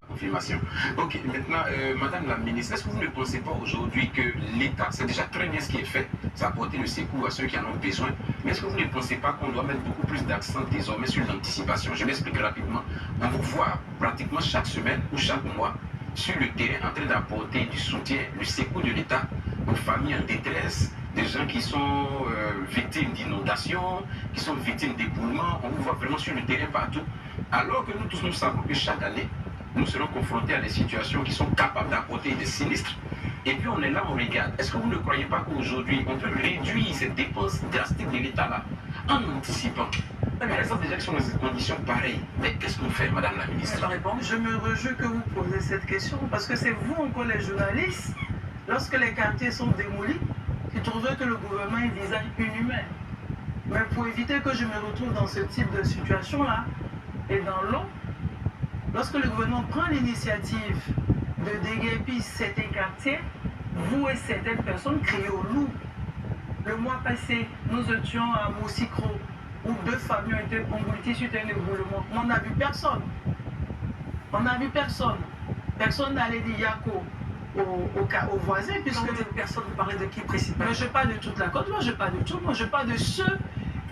Confirmation. Ok, maintenant, Madame la ministre, est-ce que vous ne pensez pas aujourd'hui que l'État, c'est déjà très bien ce qui est fait, ça apporter le secours à ceux qui en ont besoin, mais est-ce que vous ne pensez pas qu'on doit mettre beaucoup plus d'accent désormais sur l'anticipation? Je m'explique rapidement. On vous voit pratiquement chaque semaine ou chaque mois sur le terrain en train d'apporter du soutien, le secours de l'État aux familles en détresse, des gens qui sont victimes d'inondations, qui sont victimes d'éboulements. On vous voit vraiment sur le terrain partout. Alors que nous tous, nous savons que chaque année, nous serons confrontés à des situations qui sont capables d'apporter des sinistres. Et puis on est là, on regarde. Est-ce que vous ne croyez pas qu'aujourd'hui, on peut réduire ces dépenses drastiques de l'État-là en anticipant? Mais par exemple, déjà qui sont dans des conditions pareilles. Mais qu'est-ce qu'on fait, Madame la ministre? Je me réjouis que vous posez cette question parce que c'est vous encore les journalistes, lorsque les quartiers sont démolis, qui trouvez que le gouvernement est design inhumain. Mais pour éviter que je me retrouve dans ce type de situation-là, et dans l'eau, lorsque le gouvernement prend l'initiative de déguerpir certains quartiers, vous et certaines personnes crient au loup. Le mois passé, nous étions à Moussicro, où 2 familles ont été englouties suite à un éboulement. On n'a vu personne. On n'a vu personne. Personne n'allait dire Yako aux voisins, puisque personne ne parlait de qui précisément. Mais je parle de toute la côte, moi je parle de tout le monde, je parle de ceux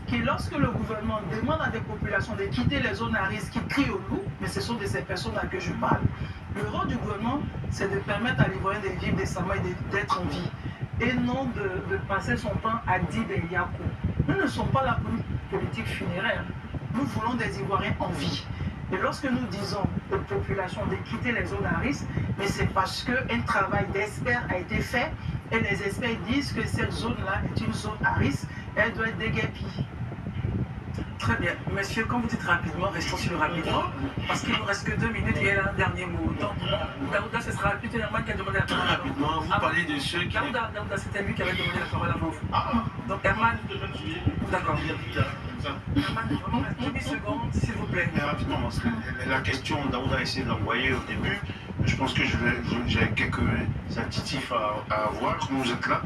qui, lorsque le gouvernement demande à des populations de quitter les zones à risque, qui crient au loup, mais ce sont de ces personnes à que je parle. Le rôle du gouvernement, c'est de permettre à l'Ivoirien de vivre décemment et d'être en vie, et non de passer son temps à dire des Yako. Nous ne sommes pas là pour une politique funéraire. Nous voulons des Ivoiriens en vie. Et lorsque nous disons aux populations de quitter les zones à risque, mais c'est parce qu'un travail d'experts a été fait et les experts disent que cette zone-là est une zone à risque, elle doit être déguerpie. Très bien. Monsieur, quand vous dites rapidement, restons sur le rapidement, parce qu'il ne nous reste que 2 minutes et il y a un dernier mot. Donc, Daouda, ce sera plutôt Herman qui a demandé la parole. Très rapidement, vous parlez de ceux qui... Daouda, c'était lui qui avait demandé la parole avant vous. Donc, Herman, d'accord. Herman, vraiment, 10 secondes, s'il vous plaît. Mais rapidement, parce que la question, Daouda a essayé d'envoyer au début. Je pense que j'ai quelques additifs à avoir, comme vous êtes là.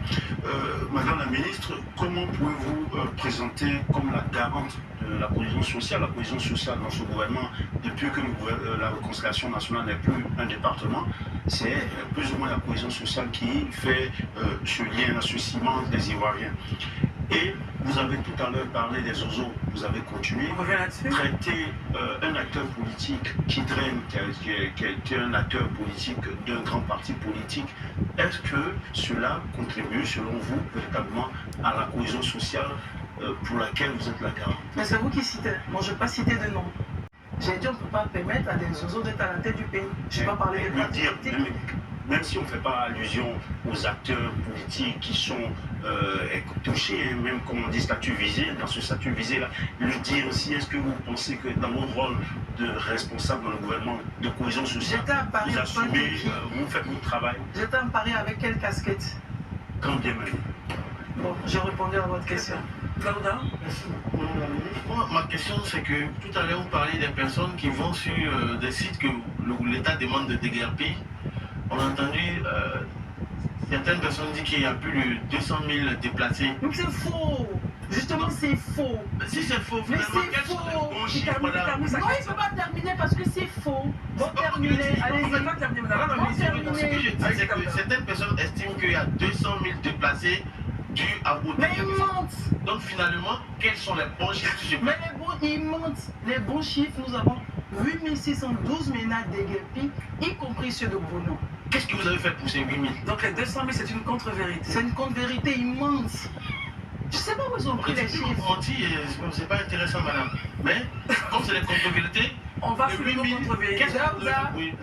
Madame la ministre, comment pouvez-vous présenter comme la garante de la cohésion sociale dans ce gouvernement, depuis que la réconciliation nationale n'est plus un département, c'est plus ou moins la cohésion sociale qui fait ce lien, ce ciment des Ivoiriens. Et vous avez tout à l'heure parlé des ozos, vous avez continué, traiter un acteur politique qui draine, qui a été un acteur politique d'un grand parti politique. Est-ce que cela contribue, selon vous, véritablement à la cohésion sociale pour laquelle vous êtes la garante? Mais c'est vous qui citez, moi je n'ai pas cité de nom. J'ai dit on ne peut pas permettre à des ozos d'être à la tête du pays. Je n'ai pas parlé des partis politiques. Même si on ne fait pas allusion aux acteurs politiques qui sont touchés, même comme on dit statut visé, dans ce statut visé-là, le dire aussi, est-ce que vous pensez que dans votre rôle de responsable dans le gouvernement de cohésion sociale, vous assumez, vous faites votre travail? J'étais en Paris avec quelle casquette? Quand bien même. Bon, j'ai répondu à votre question. Daouda? Merci. Moi, ma question, c'est que tout à l'heure, vous parliez des personnes qui vont sur des sites que l'État demande de déguerpir. On a entendu certaines personnes dire qu'il y a plus de 200 000 déplacés. Donc c'est faux. Justement, c'est faux. Mais si c'est faux, mais finalement, c'est faux. Bon Non, chiffre, il ne peut pas terminer parce que c'est faux. Bon, terminer. Allez-y. On ne peut pas terminer. Ce que je dis, c'est que certaines personnes estiment qu'il y a 200 000 déplacés dus à vos Mais ils mentent. Donc finalement, quels sont les bons chiffres? Mais ils mentent. Les bons chiffres, nous avons 8612 ménages déguerpis, y compris ceux de Bono. Qu'est-ce que vous avez fait pour ces 8 000? Donc les 200 000, c'est une contre-vérité. C'est une contre-vérité immense. Je ne sais pas où ils ont pris les chiffres. Menti, c'est pas intéressant, madame. Mais comme c'est les contre-vérités, on va sur les contre-vérités.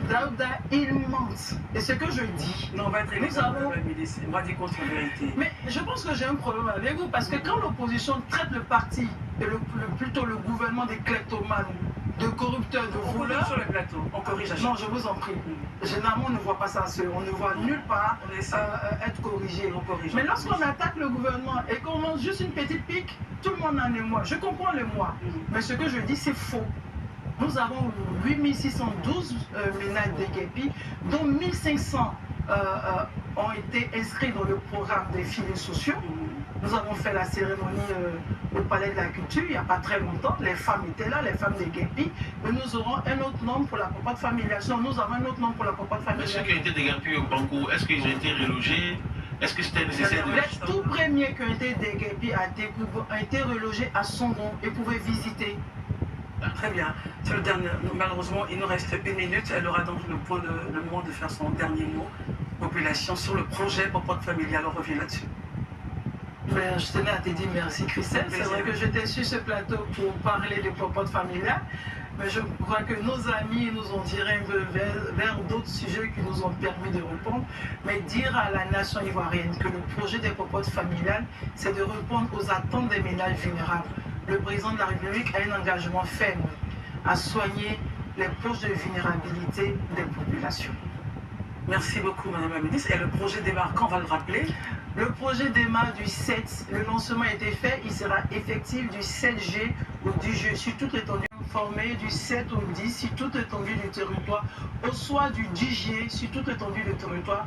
Daouda, ils mentent. Et ce que je dis, non, on va être on va dire contre-vérité. Mais je pense que j'ai un problème avec vous parce que quand l'opposition traite le parti et plutôt le gouvernement des kleptomanes, de corrupteurs, de voleurs. Sur le plateau, on corrige à chaque Non, je vous en prie. Généralement, on ne voit pas ça. On ne voit nulle part être corrigé. Mais lorsqu'on attaque le gouvernement et qu'on lance juste une petite pique, tout le monde en est moi. Je comprends le moi. Mais ce que je dis, c'est faux. Nous avons 8612 ménages déguerpis, dont 1500 ont été inscrits dans le programme des filets sociaux. Nous avons fait la cérémonie au Palais de la Culture il n'y a pas très longtemps. Les femmes étaient là, les femmes des Guépis. Mais nous aurons un autre nom pour la popote familiale. Non, nous avons un autre nom pour la popote Mais ceux familiale. qui ont été déguerpis au Banco, est-ce qu'ils ont été relogés? Est-ce que c'était nécessaire de... Les tout premiers qui ont été déguerpis a été relogés à son nom et pouvaient visiter. Très bien. C'est le dernier. Malheureusement, il nous reste 1 minute. Elle aura donc le moment de faire son dernier mot. Population sur le projet Popote familial. On revient là-dessus. Mais je tenais à te dire merci Christelle. C'est vrai que j'étais sur ce plateau pour parler de popote familiale. Mais je crois que nos amis nous ont tiré un peu vers d'autres sujets qui nous ont permis de répondre. Mais dire à la nation ivoirienne que le projet des popotes familiales, c'est de répondre aux attentes des ménages vulnérables. Le président de la République a un engagement ferme à soigner les poches de vulnérabilité des populations. Merci beaucoup, Madame la Ministre. Et le projet démarre quand, on va le rappeler? Le projet démarre du 7. Le lancement a été fait. Il sera effectif du 7G au 10G sur toute l'étendue formée, du 7 au 10 sur toute l'étendue du territoire, au soir du 10G sur toute l'étendue du territoire.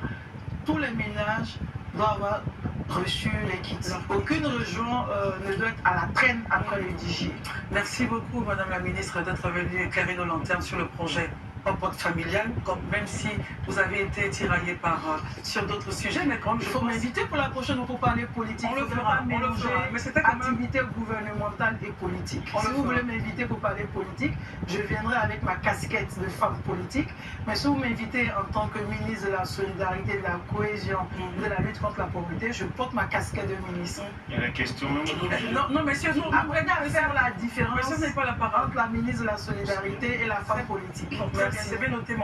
Tous les ménages doivent avoir reçu les kits. Aucune région ne doit être à la traîne après le 10G. Merci beaucoup, Madame la Ministre, d'être venue éclairer nos lanternes sur le projet Popote familial, même si vous avez été tiraillé sur d'autres sujets, mais quand même, Il faut m'inviter pour la prochaine pour parler politique. On le fera, mais c'était quand même... activité gouvernementale et politique. Si vous voulez m'inviter pour parler politique, je viendrai avec ma casquette de femme politique. Mais si vous m'invitez en tant que ministre de la solidarité, de la cohésion, de la lutte contre la pauvreté, je porte ma casquette de ministre. Il y a la question même. Non, messieurs, vous Après, faire la différence mais ce n'est pas la parole. entre la ministre de la solidarité et la femme politique. C'est bien noté.